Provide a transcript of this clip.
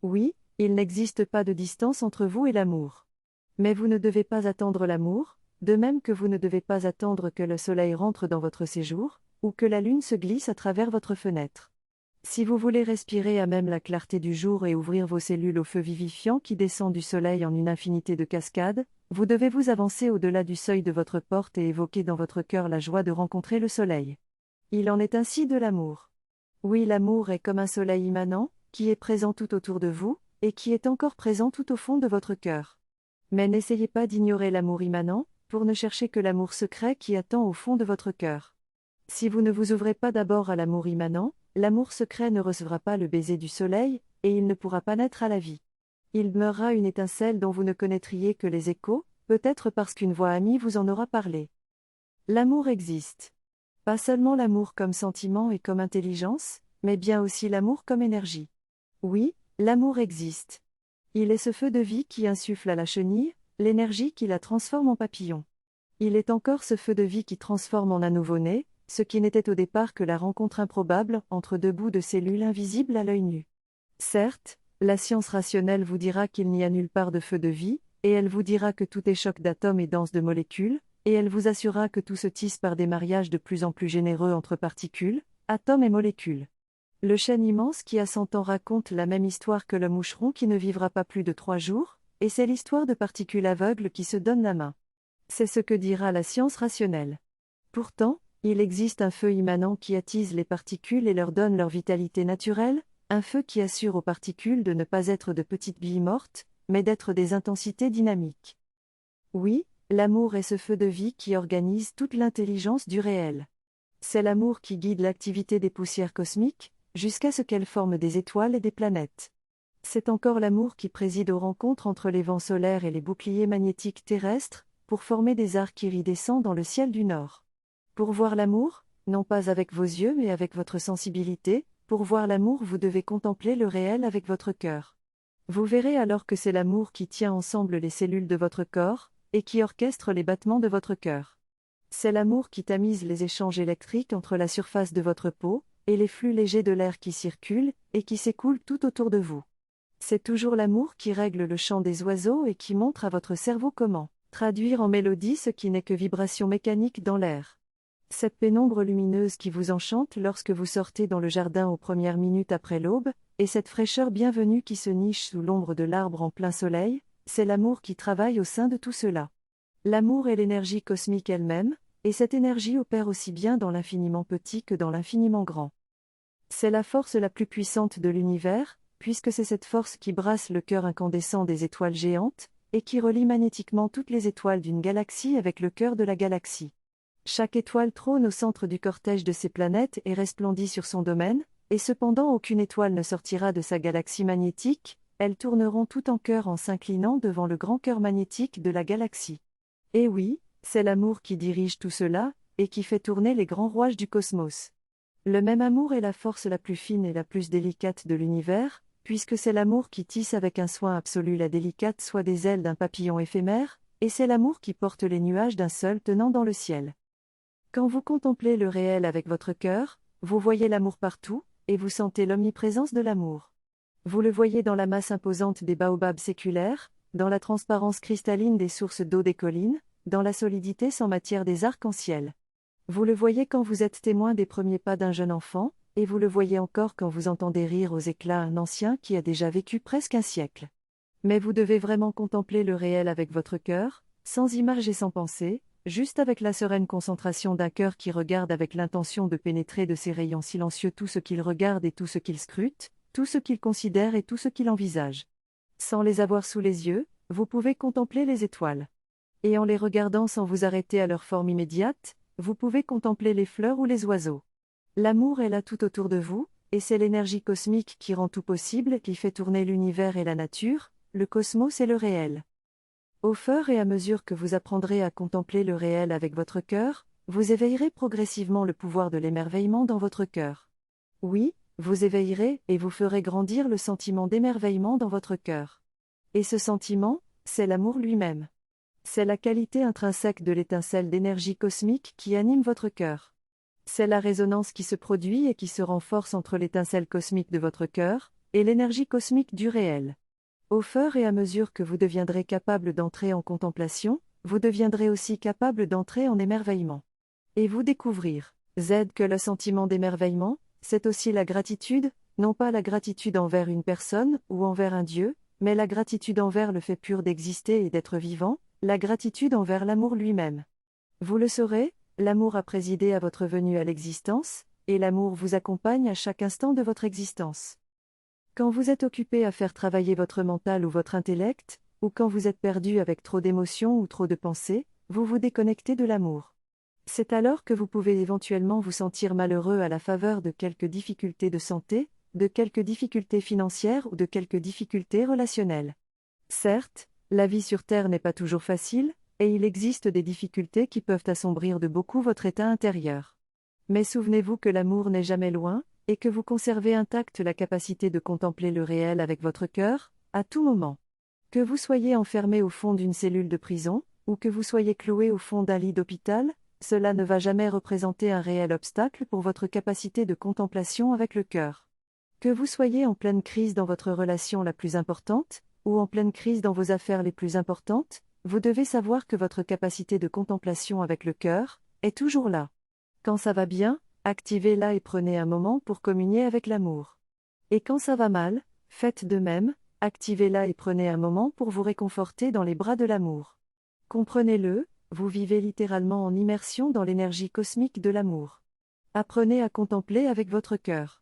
Oui, il n'existe pas de distance entre vous et l'amour. Mais vous ne devez pas attendre l'amour, de même que vous ne devez pas attendre que le soleil rentre dans votre séjour, ou que la lune se glisse à travers votre fenêtre. Si vous voulez respirer à même la clarté du jour et ouvrir vos cellules au feu vivifiant qui descend du soleil en une infinité de cascades, vous devez vous avancer au-delà du seuil de votre porte et évoquer dans votre cœur la joie de rencontrer le soleil. Il en est ainsi de l'amour. Oui, l'amour est comme un soleil immanent, qui est présent tout autour de vous, et qui est encore présent tout au fond de votre cœur. Mais n'essayez pas d'ignorer l'amour immanent, pour ne chercher que l'amour secret qui attend au fond de votre cœur. Si vous ne vous ouvrez pas d'abord à l'amour immanent, l'amour secret ne recevra pas le baiser du soleil, et il ne pourra pas naître à la vie. Il demeurera une étincelle dont vous ne connaîtriez que les échos, peut-être parce qu'une voix amie vous en aura parlé. L'amour existe. Pas seulement l'amour comme sentiment et comme intelligence, mais bien aussi l'amour comme énergie. Oui, l'amour existe. Il est ce feu de vie qui insuffle à la chenille, l'énergie qui la transforme en papillon. Il est encore ce feu de vie qui transforme en un nouveau-né, ce qui n'était au départ que la rencontre improbable entre deux bouts de cellules invisibles à l'œil nu. Certes, la science rationnelle vous dira qu'il n'y a nulle part de feu de vie, et elle vous dira que tout est choc d'atomes et danse de molécules, et elle vous assurera que tout se tisse par des mariages de plus en plus généreux entre particules, atomes et molécules. Le chêne immense qui a 100 ans raconte la même histoire que le moucheron qui ne vivra pas plus de 3 jours, et c'est l'histoire de particules aveugles qui se donnent la main. C'est ce que dira la science rationnelle. Pourtant, il existe un feu immanent qui attise les particules et leur donne leur vitalité naturelle, un feu qui assure aux particules de ne pas être de petites billes mortes, mais d'être des intensités dynamiques. Oui, l'amour est ce feu de vie qui organise toute l'intelligence du réel. C'est l'amour qui guide l'activité des poussières cosmiques, jusqu'à ce qu'elles forment des étoiles et des planètes. C'est encore l'amour qui préside aux rencontres entre les vents solaires et les boucliers magnétiques terrestres, pour former des arcs iridescents dans le ciel du Nord. Pour voir l'amour, non pas avec vos yeux mais avec votre sensibilité, pour voir l'amour vous devez contempler le réel avec votre cœur. Vous verrez alors que c'est l'amour qui tient ensemble les cellules de votre corps, et qui orchestre les battements de votre cœur. C'est l'amour qui tamise les échanges électriques entre la surface de votre peau, et les flux légers de l'air qui circulent, et qui s'écoulent tout autour de vous. C'est toujours l'amour qui règle le chant des oiseaux et qui montre à votre cerveau comment traduire en mélodie ce qui n'est que vibration mécanique dans l'air. Cette pénombre lumineuse qui vous enchante lorsque vous sortez dans le jardin aux premières minutes après l'aube, et cette fraîcheur bienvenue qui se niche sous l'ombre de l'arbre en plein soleil, c'est l'amour qui travaille au sein de tout cela. L'amour est l'énergie cosmique elle-même, et cette énergie opère aussi bien dans l'infiniment petit que dans l'infiniment grand. C'est la force la plus puissante de l'univers, puisque c'est cette force qui brasse le cœur incandescent des étoiles géantes, et qui relie magnétiquement toutes les étoiles d'une galaxie avec le cœur de la galaxie. Chaque étoile trône au centre du cortège de ses planètes et resplendit sur son domaine, et cependant aucune étoile ne sortira de sa galaxie magnétique, elles tourneront tout en chœur en s'inclinant devant le grand cœur magnétique de la galaxie. Et oui, c'est l'amour qui dirige tout cela, et qui fait tourner les grands rouages du cosmos. Le même amour est la force la plus fine et la plus délicate de l'univers, puisque c'est l'amour qui tisse avec un soin absolu la délicate soie des ailes d'un papillon éphémère, et c'est l'amour qui porte les nuages d'un seul tenant dans le ciel. Quand vous contemplez le réel avec votre cœur, vous voyez l'amour partout, et vous sentez l'omniprésence de l'amour. Vous le voyez dans la masse imposante des baobabs séculaires, dans la transparence cristalline des sources d'eau des collines, dans la solidité sans matière des arcs-en-ciel. Vous le voyez quand vous êtes témoin des premiers pas d'un jeune enfant, et vous le voyez encore quand vous entendez rire aux éclats un ancien qui a déjà vécu presque un siècle. Mais vous devez vraiment contempler le réel avec votre cœur, sans image et sans pensée, juste avec la sereine concentration d'un cœur qui regarde avec l'intention de pénétrer de ses rayons silencieux tout ce qu'il regarde et tout ce qu'il scrute, tout ce qu'il considère et tout ce qu'il envisage. Sans les avoir sous les yeux, vous pouvez contempler les étoiles. Et en les regardant sans vous arrêter à leur forme immédiate, vous pouvez contempler les fleurs ou les oiseaux. L'amour est là tout autour de vous, et c'est l'énergie cosmique qui rend tout possible, qui fait tourner l'univers et la nature, le cosmos et le réel. Au fur et à mesure que vous apprendrez à contempler le réel avec votre cœur, vous éveillerez progressivement le pouvoir de l'émerveillement dans votre cœur. Oui, vous éveillerez et vous ferez grandir le sentiment d'émerveillement dans votre cœur. Et ce sentiment, c'est l'amour lui-même. C'est la qualité intrinsèque de l'étincelle d'énergie cosmique qui anime votre cœur. C'est la résonance qui se produit et qui se renforce entre l'étincelle cosmique de votre cœur, et l'énergie cosmique du réel. Au fur et à mesure que vous deviendrez capable d'entrer en contemplation, vous deviendrez aussi capable d'entrer en émerveillement. Et vous découvrir, que le sentiment d'émerveillement, c'est aussi la gratitude, non pas la gratitude envers une personne ou envers un Dieu, mais la gratitude envers le fait pur d'exister et d'être vivant, la gratitude envers l'amour lui-même. Vous le saurez, l'amour a présidé à votre venue à l'existence, et l'amour vous accompagne à chaque instant de votre existence. Quand vous êtes occupé à faire travailler votre mental ou votre intellect, ou quand vous êtes perdu avec trop d'émotions ou trop de pensées, vous vous déconnectez de l'amour. C'est alors que vous pouvez éventuellement vous sentir malheureux à la faveur de quelques difficultés de santé, de quelques difficultés financières ou de quelques difficultés relationnelles. Certes, la vie sur Terre n'est pas toujours facile, et il existe des difficultés qui peuvent assombrir de beaucoup votre état intérieur. Mais souvenez-vous que l'amour n'est jamais loin, et que vous conservez intacte la capacité de contempler le réel avec votre cœur, à tout moment. Que vous soyez enfermé au fond d'une cellule de prison, ou que vous soyez cloué au fond d'un lit d'hôpital, cela ne va jamais représenter un réel obstacle pour votre capacité de contemplation avec le cœur. Que vous soyez en pleine crise dans votre relation la plus importante, ou en pleine crise dans vos affaires les plus importantes, vous devez savoir que votre capacité de contemplation avec le cœur est toujours là. Quand ça va bien, activez-la et prenez un moment pour communier avec l'amour. Et quand ça va mal, faites de même, activez-la et prenez un moment pour vous réconforter dans les bras de l'amour. Comprenez-le, vous vivez littéralement en immersion dans l'énergie cosmique de l'amour. Apprenez à contempler avec votre cœur.